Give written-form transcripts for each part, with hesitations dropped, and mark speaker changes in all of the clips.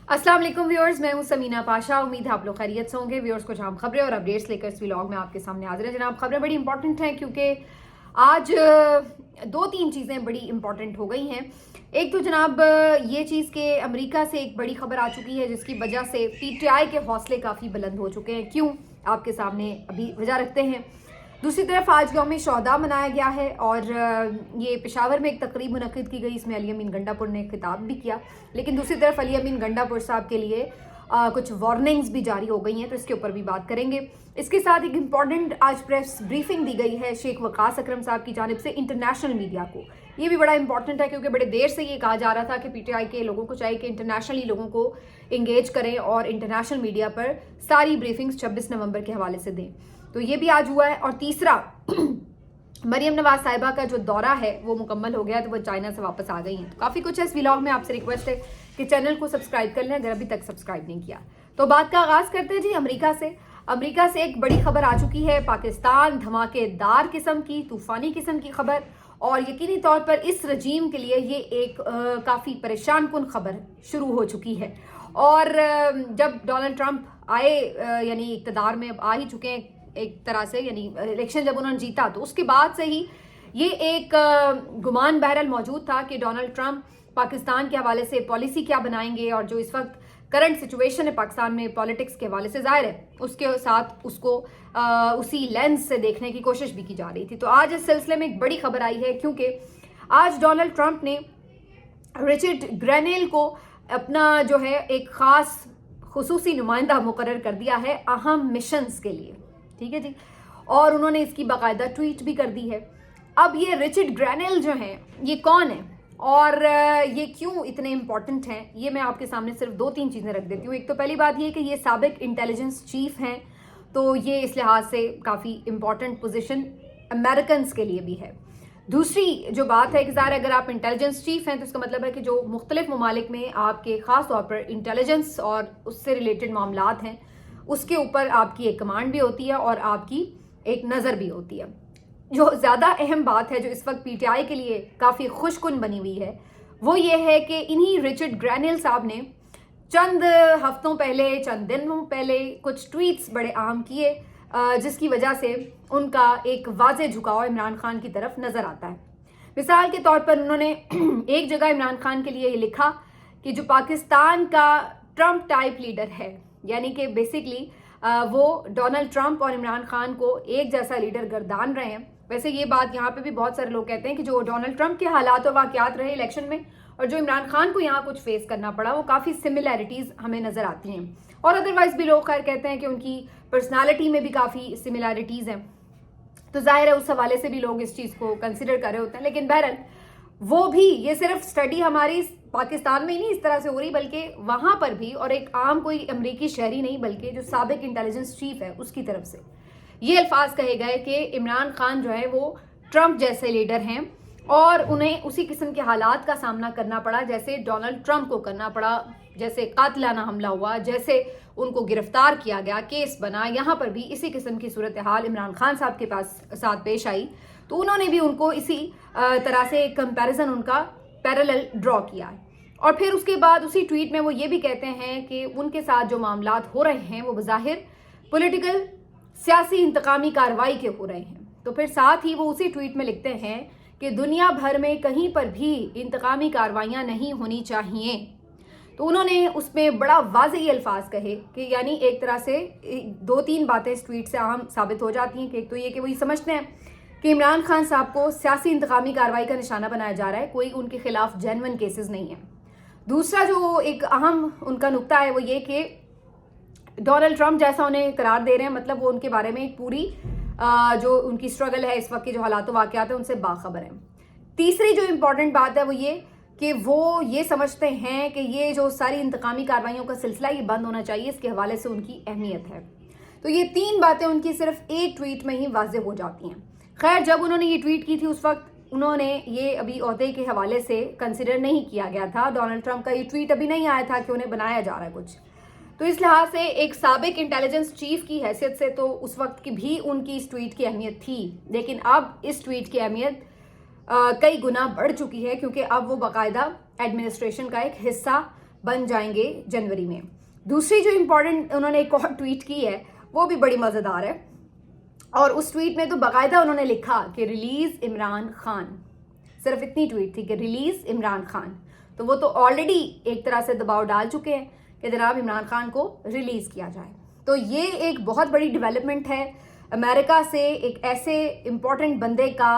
Speaker 1: अस्सलाम वालेकुम व्यूअर्स, मैं हूं समीना पाशा। उम्मीद है आप लोग खैरियत से होंगे। व्यूअर्स, कुछ अहम खबरें और अपडेट्स लेकर इस व्लॉग में आपके सामने हाजिर है। जनाब, खबरें बड़ी इंपॉर्टेंट हैं क्योंकि आज दो तीन चीज़ें बड़ी इंपॉर्टेंट हो गई हैं। एक तो जनाब ये चीज़ कि अमेरिका से एक बड़ी खबर आ चुकी है जिसकी वजह से पीटीआई के हौसले काफ़ी बुलंद हो चुके हैं। क्यों, आपके सामने अभी वजह रखते हैं। दूसरी तरफ आज यौम शोहदा मनाया गया है और ये पेशावर में एक तकरीब मुनक्किद की गई, इसमें अली अमीन गंडापुर ने खिताब भी किया। लेकिन दूसरी तरफ अली अमीन गंडापुर साहब के लिए कुछ वार्निंग्स भी जारी हो गई हैं, तो इसके ऊपर भी बात करेंगे। इसके साथ एक इम्पॉर्टेंट आज प्रेस ब्रीफिंग दी गई है शेख वकास अकरम साहब की जानिब से इंटरनेशनल मीडिया को। ये भी बड़ा इंपॉर्टेंट है क्योंकि बड़े देर से ये कहा जा रहा था कि पीटीआई के लोगों को चाहिए कि इंटरनेशनली लोगों को इंगेज करें और इंटरनेशनल मीडिया पर सारी ब्रीफिंग्स 26 नवंबर के हवाले से दें। तो ये भी आज हुआ है। और तीसरा, मरियम नवाज साहिबा का जो दौरा है वो मुकम्मल हो गया, तो वो चाइना से वापस आ गई हैं। तो काफ़ी कुछ है इस व्लॉग में। आपसे रिक्वेस्ट है कि चैनल को सब्सक्राइब कर लें अगर अभी तक सब्सक्राइब नहीं किया। तो बात का आगाज़ करते हैं जी अमेरिका से एक बड़ी खबर आ चुकी है। पाकिस्तान धमाकेदार किस्म की, तूफ़ानी किस्म की खबर, और यकीनी तौर पर इस रजीम के लिए ये एक काफ़ी परेशान कुन खबर शुरू हो चुकी है। और जब डोनाल्ड ट्रंप आए, यानी इक़्तिदार में आ ही चुके हैं एक तरह से, यानी इलेक्शन जब उन्होंने जीता, तो उसके बाद से ही ये एक गुमान बहरहाल मौजूद था कि डोनाल्ड ट्रंप पाकिस्तान के हवाले से पॉलिसी क्या बनाएंगे। और जो इस वक्त करंट सिचुएशन है पाकिस्तान में पॉलिटिक्स के हवाले से, जाहिर है उसके साथ उसको उसी लेंस से देखने की कोशिश भी की जा रही थी। तो आज इस सिलसिले में एक बड़ी खबर आई है क्योंकि आज डोनाल्ड ट्रंप ने रिचर्ड ग्रेनेल को अपना जो है एक खास खुसूसी नुमाइंदा मुकर्रर कर दिया है अहम मिशंस के लिए। ठीक है जी। और उन्होंने इसकी बाकायदा ट्वीट भी कर दी है। अब ये रिचर्ड ग्रेनेल जो हैं, ये कौन है और ये क्यों इतने इंपॉर्टेंट हैं, ये मैं आपके सामने सिर्फ दो तीन चीज़ें रख देती हूँ। एक तो पहली बात ये कि ये साबिक इंटेलिजेंस चीफ हैं, तो ये इस लिहाज से काफ़ी इंपॉर्टेंट पोजीशन अमेरिकन के लिए भी है। दूसरी जो बात है कि ज़ाहिर अगर आप इंटेलिजेंस चीफ हैं तो इसका मतलब है कि जो मुख्तलिफ ममालिक में आपके ख़ास तौर पर इंटेलिजेंस और उससे रिलेटेड मामलात हैं, उसके ऊपर आपकी एक कमांड भी होती है और आपकी एक नज़र भी होती है। जो ज़्यादा अहम बात है जो इस वक्त पीटीआई के लिए काफ़ी खुशकुन बनी हुई है, वो ये है कि इन्हीं रिचर्ड ग्रेनेल साहब ने चंद हफ्तों पहले, चंद दिनों पहले कुछ ट्वीट्स बड़े अहम किए, जिसकी वजह से उनका एक वाज़ेह झुकाव इमरान खान की तरफ नज़र आता है। मिसाल के तौर पर उन्होंने एक जगह इमरान खान के लिए ये लिखा कि जो पाकिस्तान का ट्रंप टाइप लीडर है, यानी कि बेसिकली वो डोनाल्ड ट्रंप और इमरान खान को एक जैसा लीडर गर्दान रहे हैं। वैसे ये बात यहाँ पे भी बहुत सारे लोग कहते हैं कि जो डोनाल्ड ट्रंप के हालात और वाक़यात रहे इलेक्शन में और जो इमरान खान को यहाँ कुछ फेस करना पड़ा, वो काफ़ी सिमिलैरिटीज़ हमें नज़र आती हैं। और अदरवाइज़ भी लोग खैर कहते हैं कि उनकी पर्सनालिटी में भी काफ़ी सिमिलैरिटीज़ हैं, तो जाहिर है उस हवाले से भी लोग इस चीज़ को कंसिडर कर रहे होते हैं। लेकिन बहरहाल वो भी, ये सिर्फ स्टडी हमारी पाकिस्तान में ही नहीं इस तरह से हो रही, बल्कि वहाँ पर भी, और एक आम कोई अमरीकी शहरी नहीं बल्कि जो साबिक इंटेलिजेंस चीफ है उसकी तरफ से ये अल्फाज कहे गए कि इमरान खान जो है वो ट्रंप जैसे लीडर हैं और उन्हें उसी किस्म के हालात का सामना करना पड़ा जैसे डोनाल्ड ट्रंप को करना पड़ा, जैसे कातिलाना हमला हुआ, जैसे उनको गिरफ्तार किया गया, केस बना, यहाँ पर भी इसी किस्म की सूरत हाल इमरान खान साहब के साथ पेश आई। तो उन्होंने भी उनको इसी तरह से कंपैरिजन उनका पैरेलल ड्रॉ किया है। और फिर उसके बाद उसी ट्वीट में वो ये भी कहते हैं कि उनके साथ जो मामलात हो रहे हैं वो बज़ाहिर पॉलिटिकल, सियासी इंतकामी कार्रवाई के हो रहे हैं। तो फिर साथ ही वो उसी ट्वीट में लिखते हैं कि दुनिया भर में कहीं पर भी इंतकामी कार्रवाइयाँ नहीं होनी चाहिए। तो उन्होंने उसमें बड़ा वाज़ेह अल्फाज कहे कि यानी एक तरह से दो तीन बातें इस ट्वीट से अहम साबित हो जाती हैं कि एक तो ये कि वो ये समझते हैं कि इमरान खान साहब को सियासी इंतकामी कार्रवाई का निशाना बनाया जा रहा है, कोई उनके खिलाफ जेन्युइन केसेस नहीं है। दूसरा जो एक अहम उनका नुक्ता है वो ये कि डोनाल्ड ट्रंप जैसा उन्हें करार दे रहे हैं, मतलब वो उनके बारे में पूरी जो उनकी स्ट्रगल है इस वक्त के जो हालात वाक़यात है उनसे बाखबर है। तीसरी जो इम्पॉर्टेंट बात है वो ये कि वो ये समझते हैं कि ये जो सारी इंतकामी कार्रवाइयों का सिलसिला ये बंद होना चाहिए, इसके हवाले से उनकी अहमियत है। तो ये तीन बातें उनकी सिर्फ एक ट्वीट में ही वाज़ेह हो जाती हैं। खैर, जब उन्होंने ये ट्वीट की थी उस वक्त उन्होंने ये अभी ओहदे के हवाले से कंसिडर नहीं किया गया था, डोनाल्ड ट्रंप का ये ट्वीट अभी नहीं आया था कि उन्हें बनाया जा रहा है कुछ। तो इस लिहाज से एक साबिक इंटेलिजेंस चीफ की हैसियत से तो उस वक्त की भी उनकी इस ट्वीट की अहमियत थी, लेकिन अब इस ट्वीट की अहमियत कई गुना बढ़ चुकी है क्योंकि अब वो बाकायदा एडमिनिस्ट्रेशन का एक हिस्सा बन जाएंगे जनवरी में। दूसरी जो इम्पोर्टेंट उन्होंने एक और ट्वीट की है वो भी बड़ी मज़ेदार है, और उस ट्वीट में तो बाकायदा उन्होंने लिखा कि रिलीज़ इमरान खान, सिर्फ इतनी ट्वीट थी कि रिलीज़ इमरान खान। तो वो तो ऑलरेडी एक तरह से दबाव डाल चुके हैं कि जनाब इमरान खान को रिलीज़ किया जाए। तो ये एक बहुत बड़ी डेवलपमेंट है अमेरिका से एक ऐसे इम्पोर्टेंट बंदे का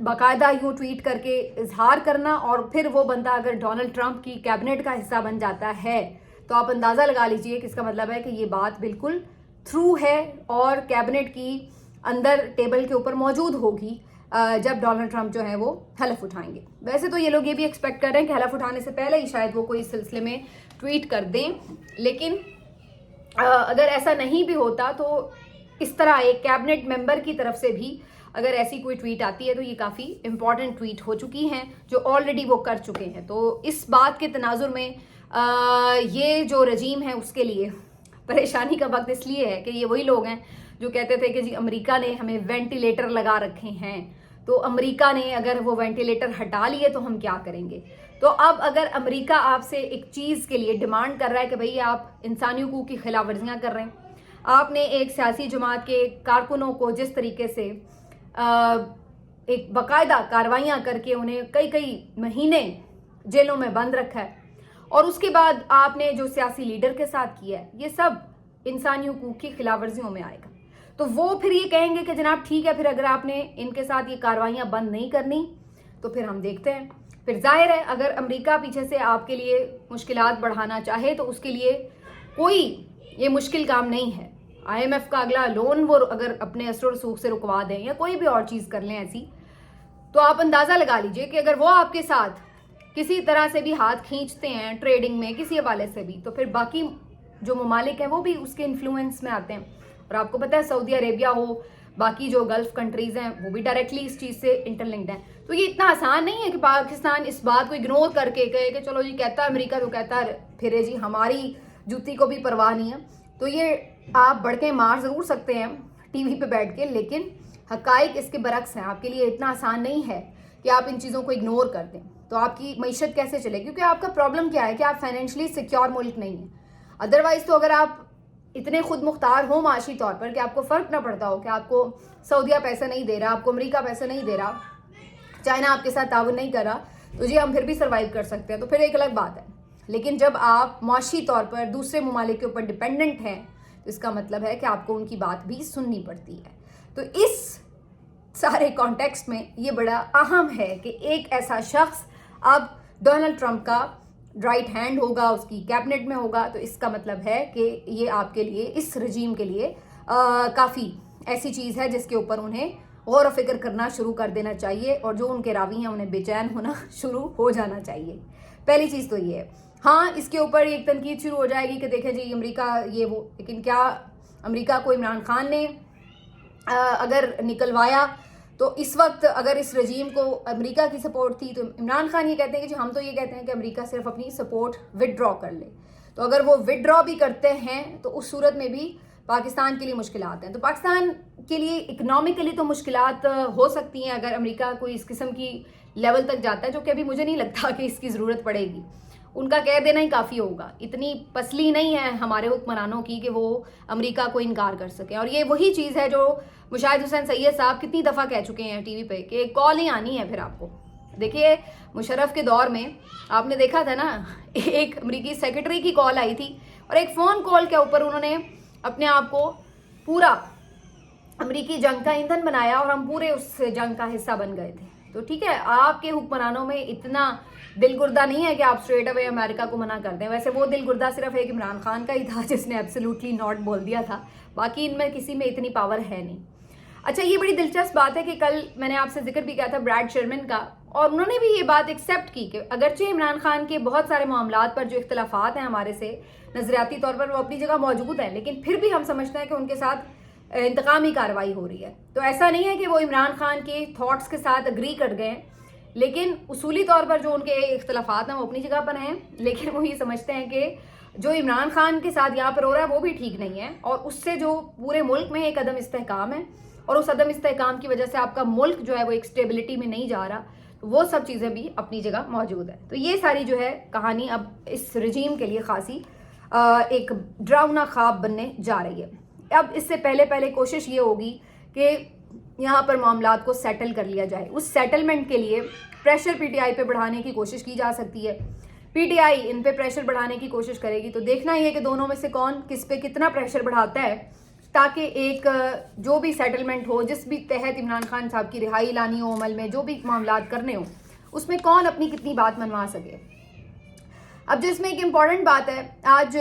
Speaker 1: बाकायदा यूँ ट्वीट करके इजहार करना, और फिर वो बंदा अगर डोनाल्ड ट्रंप की कैबिनेट का हिस्सा बन जाता है तो आप अंदाज़ा लगा लीजिए कि इसका मतलब है कि ये बात बिल्कुल थ्रू है और कैबिनेट की अंदर टेबल के ऊपर मौजूद होगी जब डोनाल्ड ट्रंप जो है वो हलफ उठाएंगे। वैसे तो ये लोग ये भी एक्सपेक्ट कर रहे हैं कि हलफ उठाने से पहले ही शायद वो कोई सिलसिले में ट्वीट कर दें, लेकिन अगर ऐसा नहीं भी होता तो इस तरह एक कैबिनेट मेंबर की तरफ से भी अगर ऐसी कोई ट्वीट आती है तो ये काफ़ी इंपॉर्टेंट ट्वीट हो चुकी हैं जो ऑलरेडी वो कर चुके हैं। तो इस बात के तनाजुर में ये जो रजीम है उसके लिए परेशानी का वक्त इसलिए है कि ये वही लोग हैं जो कहते थे कि जी अमेरिका ने हमें वेंटिलेटर लगा रखे हैं, तो अमेरिका ने अगर वो वेंटिलेटर हटा लिए तो हम क्या करेंगे। तो अब अगर अमेरिका आपसे एक चीज़ के लिए डिमांड कर रहा है कि भाई आप इंसानी हकूक़ की खिलाफ वर्जियाँ कर रहे हैं, आपने एक सियासी जमात के कारकुनों को जिस तरीके से एक बाकायदा कार्रवाइयाँ करके उन्हें कई कई महीने जेलों में बंद रखा है, और उसके बाद आपने जो सियासी लीडर के साथ किया है ये सब इंसानी हकूक़ की खिलाफ वर्जियों में आएगा। तो वो फिर ये कहेंगे कि जनाब ठीक है, फिर अगर आपने इनके साथ ये कार्रवाइयाँ बंद नहीं करनी तो फिर हम देखते हैं। फिर जाहिर है अगर अमेरिका पीछे से आपके लिए मुश्किलात बढ़ाना चाहे तो उसके लिए कोई ये मुश्किल काम नहीं है। IMF का अगला लोन वो अगर अपने असर रसूख से रुकवा दें या कोई भी और चीज़ कर लें ऐसी, तो आप अंदाज़ा लगा लीजिए कि अगर वो आपके साथ किसी तरह से भी हाथ खींचते हैं ट्रेडिंग में किसी हवाले से भी, तो फिर बाकी जो ममालिक हैं वो भी उसके इन्फ्लुएंस में आते हैं। और आपको पता है सऊदी अरेबिया हो, बाकी जो गल्फ कंट्रीज़ हैं वो भी डायरेक्टली इस चीज़ से इंटरलिंक्ड हैं। तो ये इतना आसान नहीं है कि पाकिस्तान इस बात को इग्नोर करके कहे कि चलो जी कहता है अमेरिका तो कहता है फिर जी हमारी जूती को भी परवाह नहीं है। तो ये आप बढ़के मार ज़रूर सकते हैं टीवी पे बैठ के, लेकिन हकाइक इसके बरक्स हैं। आपके लिए इतना आसान नहीं है कि आप इन चीज़ों को इग्नोर कर दें। तो आपकी मईशत कैसे चलेगी, क्योंकि आपका प्रॉब्लम क्या है कि आप फाइनेंशियली सिक्योर मुल्क नहीं है। अदरवाइज़ तो अगर आप इतने खुद मुख्तार हो माशी तौर पर कि आपको फ़र्क ना पड़ता हो कि आपको सऊदीया पैसा नहीं दे रहा, आपको अमेरिका पैसा नहीं दे रहा, चाइना आपके साथ ताउन नहीं कर रहा, तो जी हम फिर भी सर्वाइव कर सकते हैं, तो फिर एक अलग बात है। लेकिन जब आप माशी तौर पर दूसरे ममालिक के ऊपर डिपेंडेंट हैं तो इसका मतलब है कि आपको उनकी बात भी सुननी पड़ती है। तो इस सारे कॉन्टेक्स्ट में ये बड़ा अहम है कि एक ऐसा शख्स अब डोनाल्ड ट्रंप का राइट हैंड होगा, उसकी कैबिनेट में होगा। तो इसका मतलब है कि ये आपके लिए, इस रजीम के लिए काफ़ी ऐसी चीज़ है जिसके ऊपर उन्हें गौर व फिक्र करना शुरू कर देना चाहिए, और जो उनके रावी हैं उन्हें बेचैन होना शुरू हो जाना चाहिए। पहली चीज़ तो ये है। हाँ, इसके ऊपर एक तनकीद शुरू हो जाएगी कि देखें जी अमेरिका ये वो, लेकिन क्या अमेरिका को इमरान खान ने अगर निकलवाया तो इस वक्त अगर इस रजीम को अमेरिका की सपोर्ट थी तो इमरान खान ये कहते हैं कि जी हम तो ये कहते हैं कि अमेरिका सिर्फ अपनी सपोर्ट विदड्रॉ कर ले। तो अगर वो विदड्रॉ भी करते हैं तो उस सूरत में भी पाकिस्तान के लिए मुश्किलात हैं। तो पाकिस्तान के लिए इकनॉमिकली तो मुश्किलात हो सकती हैं अगर अमेरिका कोई इस किस्म की लेवल तक जाता है, जो कि अभी मुझे नहीं लगता कि इसकी ज़रूरत पड़ेगी। उनका कह देना ही काफ़ी होगा। इतनी पसली नहीं है हमारे हुक्मरानों की कि वो अमेरिका को इनकार कर सकें। और ये वही चीज़ है जो मुशाहिद हुसैन सैयद साहब कितनी दफ़ा कह चुके हैं टीवी पे कि कॉल ही आनी है फिर आपको। देखिए मुशर्रफ के दौर में आपने देखा था ना, एक अमेरिकी सेक्रेटरी की कॉल आई थी और एक फ़ोन कॉल के ऊपर उन्होंने अपने आप को पूरा अमेरिकी जंग का ईंधन बनाया और हम पूरे उस जंग का हिस्सा बन गए थे। तो ठीक है, आपके हुक्मरानों में इतना दिलगुर्दा नहीं है कि आप स्ट्रेट अवे अमेरिका को मना कर दें। वैसे वो दिलगुर्दा सिर्फ एक इमरान खान का ही था जिसने एब्सोल्युटली नॉट बोल दिया था, बाकी इनमें किसी में इतनी पावर है नहीं। अच्छा, ये बड़ी दिलचस्प बात है कि कल मैंने आपसे जिक्र भी किया था ब्रैड शर्मन का, और उन्होंने भी ये बात एक्सेप्ट की कि अगरचे इमरान खान के बहुत सारे मामलात पर जो इख्तलाफात हैं हमारे से नज़रियाती तौर पर वो अपनी जगह मौजूद हैं, लेकिन फिर भी हम समझते हैं कि उनके साथ इंतकामी कार्रवाई हो रही है। तो ऐसा नहीं है कि वो इमरान खान के थॉट्स के साथ अग्री कर गए, लेकिन उसूली तौर पर जो उनके इख्तलाफात हैं वो अपनी जगह पर हैं, लेकिन वो ये समझते हैं कि जो इमरान खान के साथ यहाँ पर हो रहा है वो भी ठीक नहीं है, और उससे जो पूरे मुल्क में एक अदम इस्तेहकाम है, और उस अदम इस्तेहकाम की वजह से आपका मुल्क जो है वो एक स्टेबिलिटी में नहीं जा रहा। وہ سب چیزیں بھی اپنی جگہ موجود ہیں. تو یہ ساری جو ہے کہانی اب اس رجیم کے لیے خاصی ایک ڈراؤنا خواب بننے جا رہی ہے. اب اس سے پہلے کوشش یہ ہوگی کہ یہاں پر معاملات کو سیٹل کر لیا جائے. اس سیٹلمنٹ کے لیے پریشر پی ٹی آئی پہ بڑھانے کی کوشش کی جا سکتی ہے. پی ٹی آئی ان پہ پریشر بڑھانے کی کوشش کرے گی. تو دیکھنا یہ کہ دونوں میں سے کون کس پہ کتنا پریشر بڑھاتا ہے تاکہ ایک جو بھی سیٹلمنٹ ہو, جس بھی تحت عمران خان صاحب کی رہائی لانی ہو عمل میں, جو بھی معاملات کرنے ہوں, اس میں کون اپنی کتنی بات منوا سکے. اب جس میں ایک امپورٹنٹ بات ہے, آج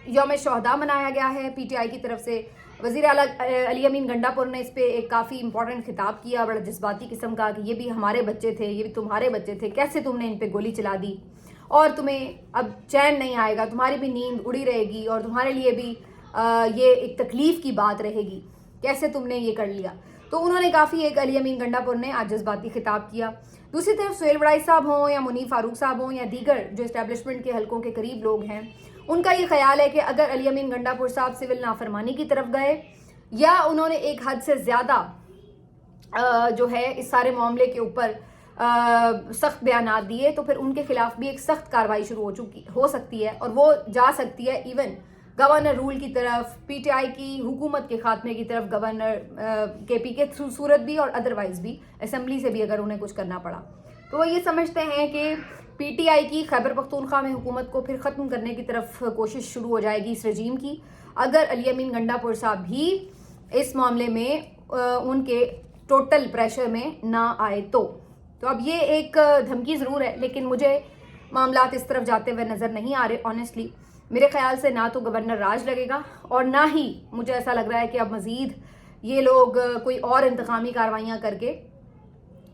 Speaker 1: یوم شہداء منایا گیا ہے پی ٹی آئی کی طرف سے. وزیر اعلیٰ علی امین گنڈا پور نے اس پہ ایک کافی امپورٹنٹ خطاب کیا, بڑا جذباتی قسم کا, کہ یہ بھی ہمارے بچے تھے, یہ بھی تمہارے بچے تھے, کیسے تم نے ان پہ گولی چلا دی اور تمہیں اب چین نہیں آئے گا, تمہاری بھی نیند اڑی رہے گی اور تمہارے لیے بھی یہ ایک تکلیف کی بات رہے گی, کیسے تم نے یہ کر لیا. تو انہوں نے کافی ایک علی امین گنڈا پور نے آج جذباتی خطاب کیا. دوسری طرف سہیل وڑائی صاحب ہوں یا منیف فاروق صاحب ہوں یا دیگر جو اسٹیبلشمنٹ کے حلقوں کے قریب لوگ ہیں, ان کا یہ خیال ہے کہ اگر علی امین گنڈا پور صاحب سول نافرمانی کی طرف گئے یا انہوں نے ایک حد سے زیادہ جو ہے اس سارے معاملے کے اوپر سخت بیانات دیے, تو پھر ان کے خلاف بھی ایک سخت کارروائی شروع ہو سکتی ہے, اور وہ جا سکتی ہے ایون گورنر رول کی طرف, پی ٹی آئی کی حکومت کے خاتمے کی طرف, گورنر کے پی کے صورت بھی اور ادروائز بھی اسمبلی سے بھی اگر انہیں کچھ کرنا پڑا. تو وہ یہ سمجھتے ہیں کہ پی ٹی آئی کی خیبر پختونخوا میں حکومت کو پھر ختم کرنے کی طرف کوشش شروع ہو جائے گی اس رجیم کی, اگر علی امین گنڈا پور صاحب بھی اس معاملے میں ان کے ٹوٹل پریشر میں نہ آئے تو. اب یہ ایک دھمکی ضرور ہے, لیکن مجھے معاملات اس طرف جاتے ہوئے نظر نہیں آ رہے. آنیسٹلی میرے خیال سے نہ تو گورنر راج لگے گا, اور نہ ہی مجھے ایسا لگ رہا ہے کہ اب مزید یہ لوگ کوئی اور انتقامی کاروائیاں کر کے,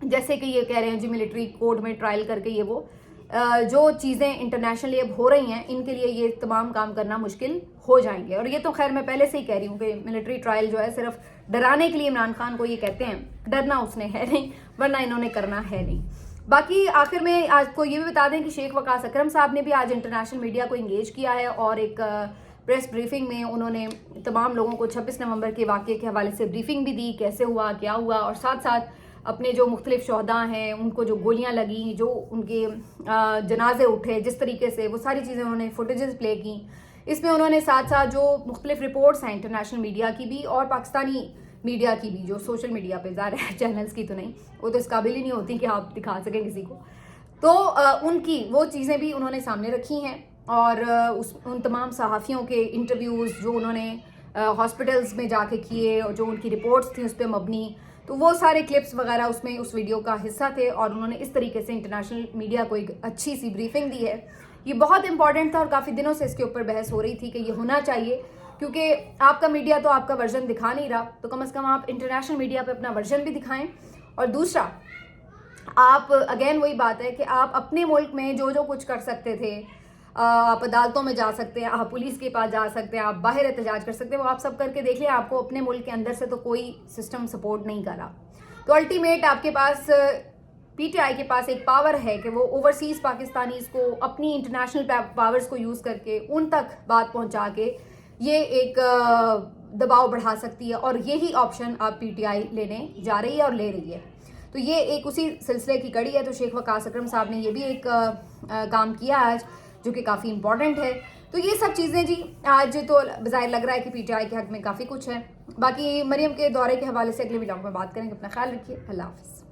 Speaker 1: جیسے کہ یہ کہہ رہے ہیں جی ملٹری کوڈ میں ٹرائل کر کے, یہ وہ جو چیزیں انٹرنیشنلی اب ہو رہی ہیں, ان کے لیے یہ تمام کام کرنا مشکل ہو جائیں گے. اور یہ تو خیر میں پہلے سے ہی کہہ رہی ہوں کہ ملٹری ٹرائل جو ہے صرف ڈرانے کے لیے عمران خان کو یہ کہتے ہیں, ڈرنا اس نے ہے نہیں, ورنہ انہوں نے کرنا ہے نہیں. باقی آخر میں آج کو یہ بھی بتا دیں کہ شیخ وقاص اکرم صاحب نے بھی آج انٹرنیشنل میڈیا کو انگیج کیا ہے, اور ایک پریس بریفنگ میں انہوں نے تمام لوگوں کو 26 نومبر کے واقعے کے حوالے سے بریفنگ بھی دی, کیسے ہوا, کیا ہوا, اور ساتھ ساتھ اپنے جو مختلف شہداء ہیں ان کو جو گولیاں لگیں, جو ان کے جنازے اٹھے جس طریقے سے, وہ ساری چیزیں انہوں نے فوٹیجز پلے کی. اس میں انہوں نے ساتھ ساتھ جو مختلف رپورٹس ہیں انٹرنیشنل میڈیا کی بھی اور پاکستانی میڈیا کی بھی, جو سوشل میڈیا پہ ظاہر ہے چینلز کی تو نہیں, وہ تو اس قابل ہی نہیں ہوتی کہ آپ دکھا سکیں کسی کو, تو ان کی وہ چیزیں بھی انہوں نے سامنے رکھی ہیں. اور ان تمام صحافیوں کے انٹرویوز جو انہوں نے ہاسپٹلز میں جا کے کیے, اور جو ان کی رپورٹس تھیں اس پہ مبنی, تو وہ سارے کلپس وغیرہ اس میں اس ویڈیو کا حصہ تھے, اور انہوں نے اس طریقے سے انٹرنیشنل میڈیا کو ایک اچھی سی بریفنگ دی ہے. یہ بہت امپورٹنٹ تھا, اور کافی دنوں سے اس کے اوپر بحث ہو رہی تھی کہ یہ ہونا چاہیے, کیونکہ آپ کا میڈیا تو آپ کا ورژن دکھا نہیں رہا, تو کم از کم آپ انٹرنیشنل میڈیا پہ اپنا ورژن بھی دکھائیں. اور دوسرا, آپ اگین وہی بات ہے کہ آپ اپنے ملک میں جو کچھ کر سکتے تھے, آپ عدالتوں میں جا سکتے ہیں, آپ پولیس کے پاس جا سکتے ہیں, آپ باہر احتجاج کر سکتے ہیں, وہ آپ سب کر کے دیکھ لیں, آپ کو اپنے ملک کے اندر سے تو کوئی سسٹم سپورٹ نہیں کر رہا. تو الٹیمیٹ آپ کے پاس پی ٹی آئی کے پاس ایک پاور ہے کہ وہ اوورسیز پاکستانیز کو اپنی انٹرنیشنل پاورز کو یوز کر کے ان تک بات پہنچا کے یہ ایک دباؤ بڑھا سکتی ہے, اور یہی آپشن آپ پی ٹی آئی لینے جا رہی ہے اور لے رہی ہے. تو یہ ایک اسی سلسلے کی کڑی ہے. تو شیخ وقاص اکرم صاحب نے یہ بھی ایک کام کیا آج, جو کہ کافی امپورٹنٹ ہے. تو یہ سب چیزیں جی آج تو بظاہر لگ رہا ہے کہ پی ٹی آئی کے حق میں کافی کچھ ہے. باقی مریم کے دورے کے حوالے سے اگلے ویڈیو میں بات کریں گے. اپنا خیال رکھیے, اللہ حافظ.